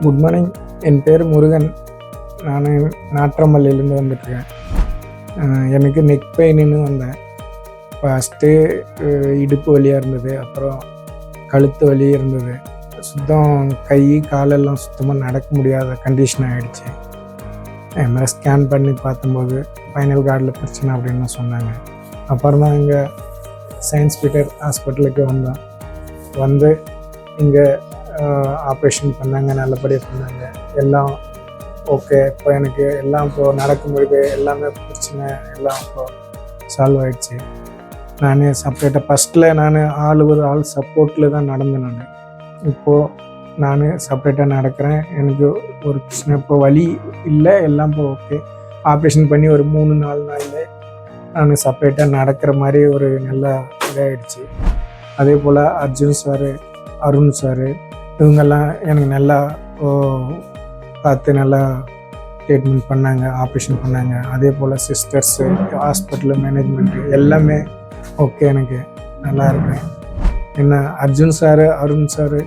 Good morning. என் பேர் முருகன். நான் நாற்றம்பள்ளியிலேருந்து வந்துட்டுருக்கேன். எனக்கு நெக் பெயின்னு வந்தேன். ஃபஸ்ட்டு இடுப்பு வலியாக இருந்தது, அப்புறம் கழுத்து வலி இருந்தது. சுத்தம் கை காலெல்லாம் சுத்தமாக நடக்க முடியாத கண்டிஷன் ஆகிடுச்சு. எம்ஆர்ஐ ஸ்கேன் பண்ணி பார்த்தம்போது ஃபைனல் கார்டில் பிரச்சனை அப்படின்னு சொன்னாங்க. அப்புறம் தான் இங்கே சயின்ஸ் பீட்டர் ஹாஸ்பிட்டலுக்கு வந்து இங்கே ஆப்ரேஷன் பண்ணாங்க. நல்லபடியாக பண்ணாங்க. எல்லாம் ஓகே. இப்போ எனக்கு எல்லாம் இப்போது நடக்கும்போது எல்லாமே பிரச்சனை எல்லாம் இப்போது சால்வ் ஆகிடுச்சு. நான் செப்பரேட்டாக ஃபஸ்ட்டில் ஒரு ஆள் சப்போர்ட்டில் தான் நடந்தேன். இப்போது நான் செப்பரேட்டாக நடக்கிறேன். எனக்கு ஒரு பிரச்சனை இப்போ வலி இல்லை, எல்லாம் இப்போ ஓகே. ஆப்ரேஷன் பண்ணி ஒரு 3-4 நாளில் நான் செப்பரேட்டாக நடக்கிற மாதிரி ஒரு நல்ல இதாகிடுச்சு. அதே போல் அர்ஜுன் சாரு, அருண் சாரு, இவங்கெல்லாம் எனக்கு நல்லா பார்த்து நல்லா ட்ரீட்மெண்ட் பண்ணாங்க, ஆப்ரேஷன் பண்ணாங்க. அதே போல் சிஸ்டர்ஸு, ஹாஸ்பிட்டலு மேனேஜ்மெண்ட்டு எல்லாமே ஓகே. எனக்கு நல்லா இருக்கேன். என்ன அர்ஜுன் சாரு, அருண் சாரு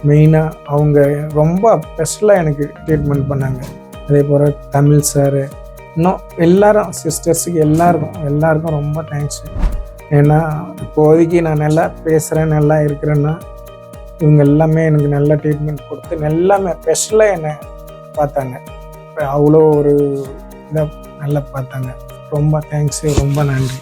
மெயினாக அவங்க ரொம்ப ஸ்பெஷலாக எனக்கு ட்ரீட்மெண்ட் பண்ணாங்க. அதே போல் தமிழ் சாரு, இன்னும் எல்லாரும் சிஸ்டர்ஸுக்கு எல்லாருக்கும் ரொம்ப தேங்க்ஸு. ஏன்னா இப்போதைக்கு நான் நல்லா பேசுகிறேன், நல்லா இருக்கிறேன்னா இவங்க எல்லாமே எனக்கு நல்ல ட்ரீட்மெண்ட் கொடுத்து எல்லாமே ஸ்பெஷலாக என்னை பார்த்தாங்க. அவ்வளோ ஒரு இதாக நல்லா பார்த்தாங்க. ரொம்ப தேங்க்ஸு, ரொம்ப நன்றி.